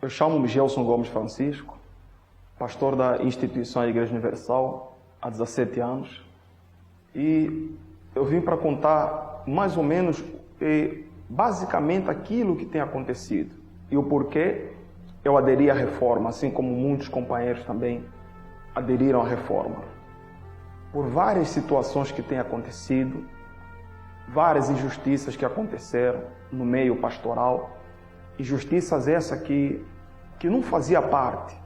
Eu chamo-me Gelson Gomes Francisco, pastor da instituição Igreja Universal há 17 anos, e eu vim para contar mais ou menos, basicamente, aquilo que tem acontecido e o porquê eu aderi à reforma, assim como muitos companheiros também aderiram à reforma. Por várias situações que têm acontecido, várias injustiças que aconteceram no meio pastoral, injustiças essas que não fazia parte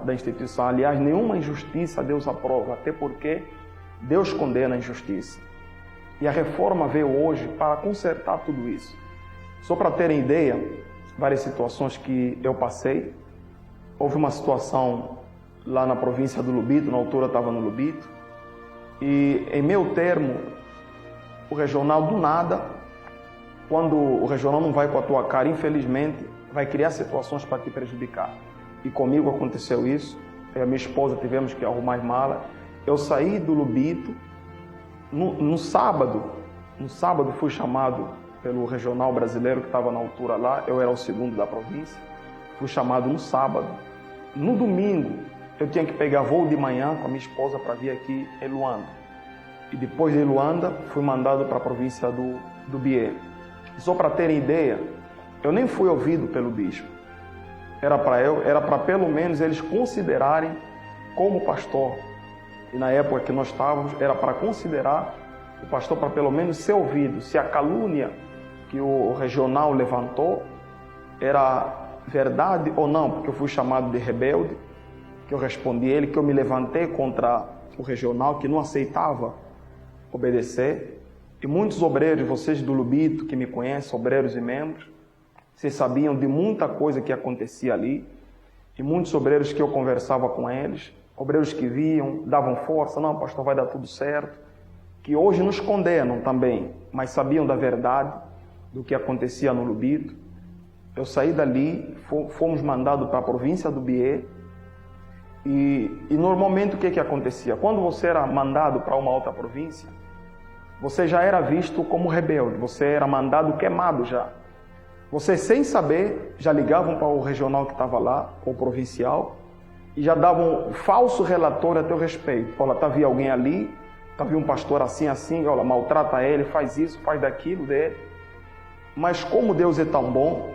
da instituição. Aliás, nenhuma injustiça Deus aprova, até porque Deus condena a injustiça. E a reforma veio hoje para consertar tudo isso. Só para terem ideia, várias situações que eu passei. Houve uma situação lá na província do Lubito, na altura eu estava no Lubito, e em meu termo, o regional do nada, quando o regional não vai com a tua cara, infelizmente, vai criar situações para te prejudicar. E comigo aconteceu isso. Eu e a minha esposa tivemos que arrumar as malas. Eu saí do Lubito. No sábado fui chamado pelo regional brasileiro que estava na altura lá. Eu era o segundo da província. Fui chamado no sábado. No domingo, eu tinha que pegar voo de manhã com a minha esposa para vir aqui em Luanda. E depois de Luanda, fui mandado para a província do Bié. Só para terem ideia, eu nem fui ouvido pelo bispo. Era para pelo menos eles considerarem como pastor. E na época que nós estávamos, era para considerar o pastor para pelo menos ser ouvido. Se a calúnia que o regional levantou era verdade ou não, porque eu fui chamado de rebelde, que eu respondi a ele, que eu me levantei contra o regional, que não aceitava obedecer. E muitos obreiros, vocês do Lubito, que me conhecem, obreiros e membros, vocês sabiam de muita coisa que acontecia ali. E muitos obreiros que eu conversava com eles, obreiros que viam, davam força, não, pastor, vai dar tudo certo, que hoje nos condenam também, mas sabiam da verdade, do que acontecia no Lubito. Eu saí dali, fomos mandados para a província do Bié, e normalmente o que acontecia? Quando você era mandado para uma outra província, você já era visto como rebelde, você era mandado queimado já. Você, sem saber, já ligavam para o regional que estava lá, ou provincial, e já davam um falso relatório a teu respeito. Olha, está vendo alguém ali, está vendo um pastor assim, olha, maltrata ele, faz isso, faz daquilo dele. Mas como Deus é tão bom,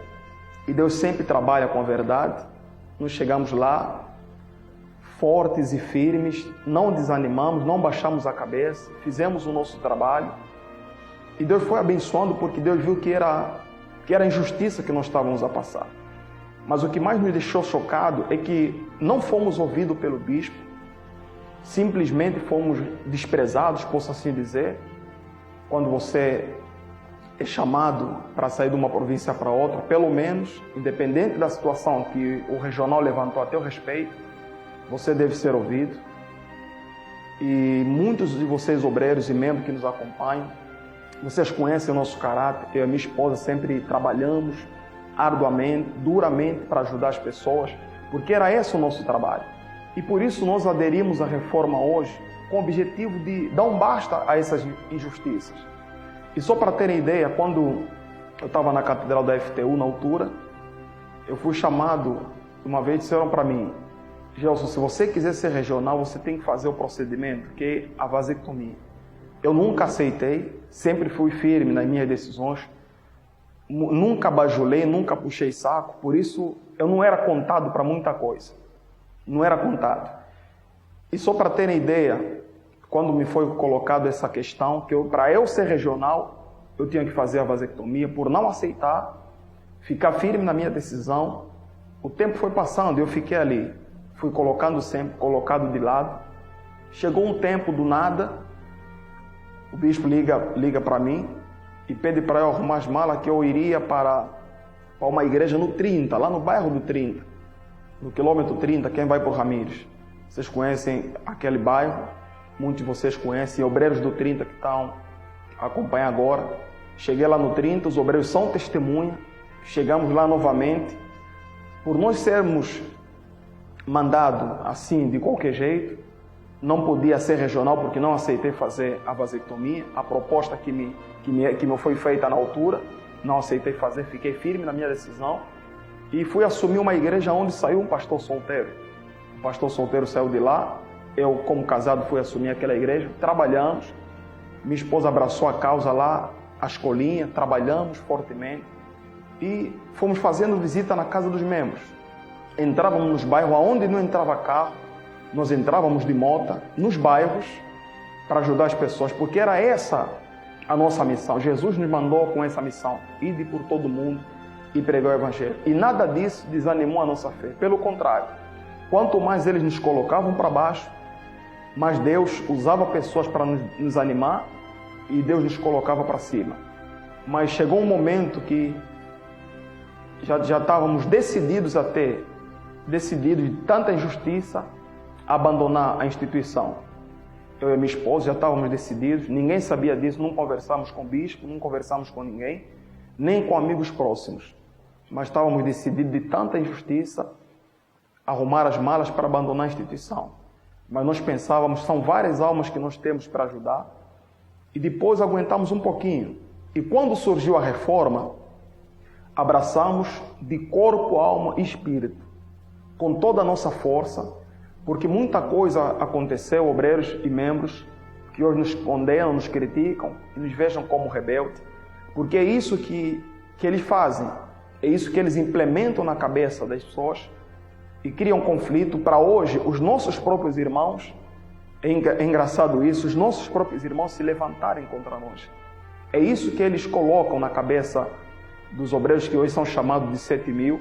e Deus sempre trabalha com a verdade, nós chegamos lá, fortes e firmes, não desanimamos, não baixamos a cabeça, fizemos o nosso trabalho, e Deus foi abençoando, porque Deus viu que era a injustiça que nós estávamos a passar. Mas o que mais nos deixou chocado é que não fomos ouvidos pelo bispo, simplesmente fomos desprezados, posso assim dizer. Quando você é chamado para sair de uma província para outra, pelo menos, independente da situação que o regional levantou a teu respeito, você deve ser ouvido. E muitos de vocês, obreiros e membros que nos acompanham, vocês conhecem o nosso caráter. Eu e a minha esposa sempre trabalhamos arduamente, duramente para ajudar as pessoas, porque era esse o nosso trabalho. E por isso nós aderimos à reforma hoje com o objetivo de dar um basta a essas injustiças. E só para terem ideia, quando eu estava na Catedral da FTU, na altura, eu fui chamado, uma vez disseram para mim, Gelson, se você quiser ser regional, você tem que fazer o procedimento, que é a vasectomia. Eu nunca aceitei, sempre fui firme nas minhas decisões, nunca bajulei, nunca puxei saco, por isso eu não era contado para muita coisa. Não era contado. E só para terem ideia, quando me foi colocado essa questão, que para eu ser regional, eu tinha que fazer a vasectomia, por não aceitar, ficar firme na minha decisão, o tempo foi passando, eu fiquei ali, fui colocando sempre, colocado de lado. Chegou um tempo do nada, o bispo liga para mim e pede para eu arrumar as malas, que eu iria para uma igreja no 30, lá no bairro do 30, no quilômetro 30, quem vai para o Ramires. Vocês conhecem aquele bairro, muitos de vocês conhecem, obreiros do 30 que estão acompanhando agora. Cheguei lá no 30, os obreiros são testemunha, chegamos lá novamente. Por nós sermos mandados assim, de qualquer jeito, não podia ser regional porque não aceitei fazer a vasectomia. A proposta que me foi feita na altura, não aceitei fazer, fiquei firme na minha decisão. e fui assumir uma igreja onde saiu um pastor solteiro. O pastor solteiro saiu de lá, eu como casado fui assumir aquela igreja, trabalhamos, minha esposa abraçou a causa lá, a escolinha, trabalhamos fortemente e fomos fazendo visita na casa dos membros. Entrávamos nos bairros onde não entrava carro, nós entrávamos de moto nos bairros para ajudar as pessoas, porque era essa a nossa missão. Jesus nos mandou com essa missão, ide por todo mundo e pregar o Evangelho. E nada disso desanimou a nossa fé. Pelo contrário, quanto mais eles nos colocavam para baixo, mais Deus usava pessoas para nos animar e Deus nos colocava para cima. Mas chegou um momento que já estávamos decididos de tanta injustiça, a abandonar a instituição. Eu e minha esposa já estávamos decididos, ninguém sabia disso, não conversamos com o bispo, não conversamos com ninguém, nem com amigos próximos. Mas estávamos decididos de tanta injustiça, arrumar as malas para abandonar a instituição. Mas nós pensávamos, são várias almas que nós temos para ajudar, e depois aguentamos um pouquinho. E quando surgiu a reforma, abraçamos de corpo, alma e espírito, com toda a nossa força, porque muita coisa aconteceu, obreiros e membros, que hoje nos condenam, nos criticam e nos vejam como rebeldes, porque é isso que eles fazem, é isso que eles implementam na cabeça das pessoas e criam conflito para hoje os nossos próprios irmãos, é engraçado isso, os nossos próprios irmãos se levantarem contra nós. É isso que eles colocam na cabeça dos obreiros que hoje são chamados de 7.000,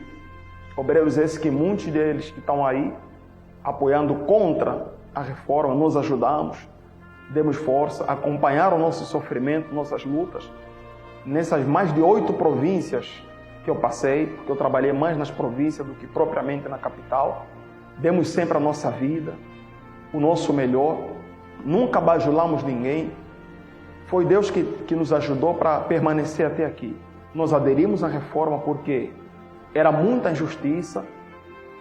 obreiros esses que muitos deles que estão aí, apoiando contra a reforma, nós ajudamos, demos força, acompanharam o nosso sofrimento, nossas lutas. Nessas mais de 8 províncias que eu passei, porque eu trabalhei mais nas províncias do que propriamente na capital, demos sempre a nossa vida, o nosso melhor, nunca bajulamos ninguém. Foi Deus que nos ajudou para permanecer até aqui. Nós aderimos à reforma porque era muita injustiça.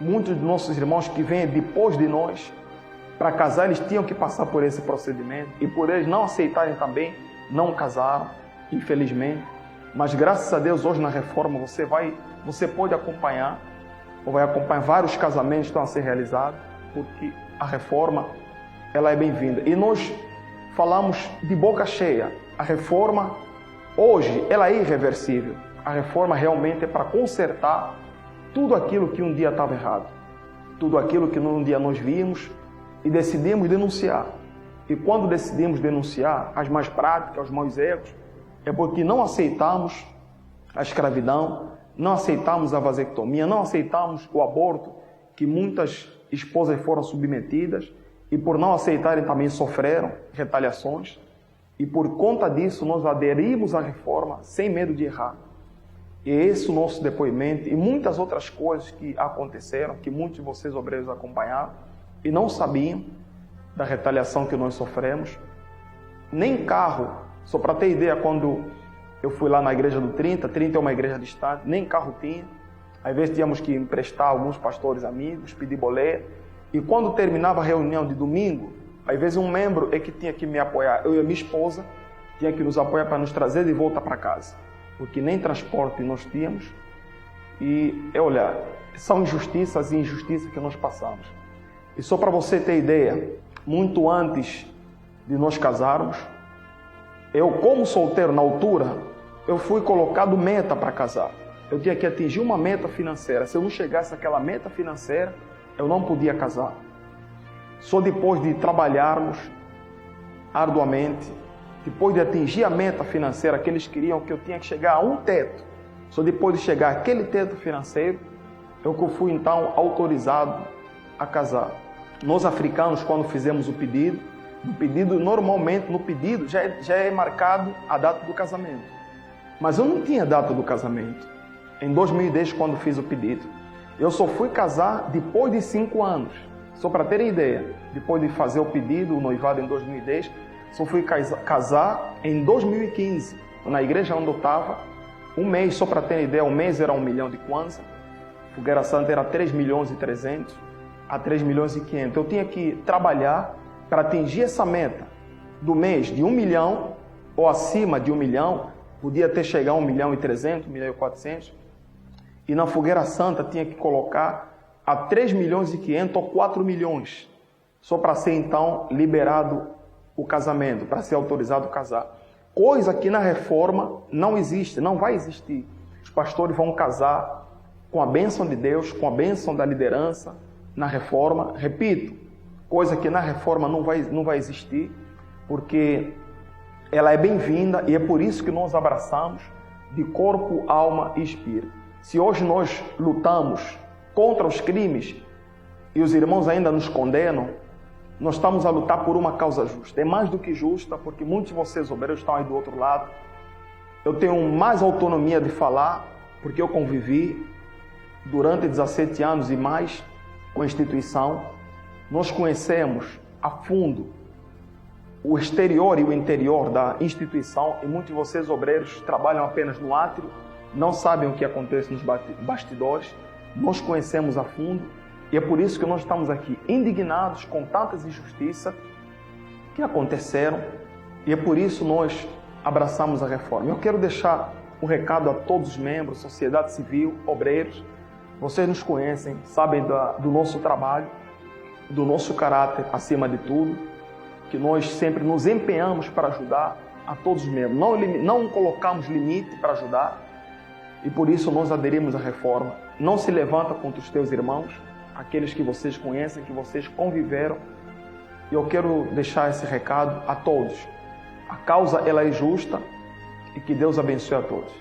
Muitos dos nossos irmãos que vêm depois de nós, para casar, eles tinham que passar por esse procedimento. E por eles não aceitarem também, não casaram, infelizmente. Mas graças a Deus, hoje na reforma, você pode acompanhar, ou vai acompanhar vários casamentos que estão a ser realizados, porque a reforma, ela é bem-vinda. E nós falamos de boca cheia. A reforma, hoje, ela é irreversível. A reforma realmente é para consertar tudo aquilo que um dia estava errado, tudo aquilo que um dia nós vimos e decidimos denunciar. E quando decidimos denunciar as más práticas, os maus erros, é porque não aceitamos a escravidão, não aceitamos a vasectomia, não aceitamos o aborto, que muitas esposas foram submetidas e por não aceitarem também sofreram retaliações. E por conta disso nós aderimos à reforma sem medo de errar. E esse é o nosso depoimento e muitas outras coisas que aconteceram, que muitos de vocês obreiros acompanharam e não sabiam da retaliação que nós sofremos. Nem carro, só para ter ideia, quando eu fui lá na igreja do 30 é uma igreja distante, nem carro tinha. Às vezes tínhamos que emprestar alguns pastores amigos, pedir boleto. E quando terminava a reunião de domingo, às vezes um membro é que tinha que me apoiar, eu e a minha esposa, tinha que nos apoiar para nos trazer de volta para casa. Porque nem transporte nós tínhamos. E, olha, são injustiças e injustiças que nós passamos. E só para você ter ideia, muito antes de nós casarmos, eu como solteiro na altura, eu fui colocado meta para casar. Eu tinha que atingir uma meta financeira. Se eu não chegasse àquela meta financeira, eu não podia casar. Só depois de trabalharmos arduamente, depois de atingir a meta financeira que eles queriam, que eu tinha que chegar a um teto, só depois de chegar àquele teto financeiro, eu fui então autorizado a casar. Nós africanos, quando fizemos o pedido, normalmente no pedido já é marcado a data do casamento. Mas eu não tinha data do casamento. Em 2010, quando fiz o pedido, eu só fui casar depois de 5 anos. Só para terem ideia, depois de fazer o pedido, o noivado em 2010, só fui casar em 2015, na igreja onde eu estava, um mês, só para terem ideia, um mês era 1 milhão de kwanza, Fogueira Santa era 3 milhões e 300 a 3 milhões e 500. Eu tinha que trabalhar para atingir essa meta do mês de 1 milhão ou acima de 1 milhão, podia até chegar a 1 milhão e 300, 1 milhão e 400. e na fogueira santa tinha que colocar a 3 milhões e 500 ou 4 milhões, só para ser então liberado o casamento, para ser autorizado a casar. Coisa que na reforma não existe, não vai existir. Os pastores vão casar com a bênção de Deus, com a bênção da liderança na reforma. Repito, coisa que na reforma não vai existir, porque ela é bem-vinda e é por isso que nós abraçamos de corpo, alma e espírito. Se hoje nós lutamos contra os crimes e os irmãos ainda nos condenam, nós estamos a lutar por uma causa justa. É mais do que justa, porque muitos de vocês, obreiros, estão aí do outro lado. Eu tenho mais autonomia de falar, porque eu convivi durante 17 anos e mais com a instituição. Nós conhecemos a fundo o exterior e o interior da instituição, e muitos de vocês, obreiros, trabalham apenas no átrio, não sabem o que acontece nos bastidores. Nós conhecemos a fundo, e é por isso que nós estamos aqui indignados com tantas injustiças que aconteceram, e é por isso nós abraçamos a reforma. Eu quero deixar um recado a todos os membros, sociedade civil, obreiros. Vocês nos conhecem, sabem do nosso trabalho, do nosso caráter acima de tudo, que nós sempre nos empenhamos para ajudar a todos os membros. Não colocamos limite para ajudar, e por isso nós aderimos à reforma. Não se levanta contra os teus irmãos, aqueles que vocês conhecem, que vocês conviveram. E eu quero deixar esse recado a todos. A causa ela é justa, e que Deus abençoe a todos.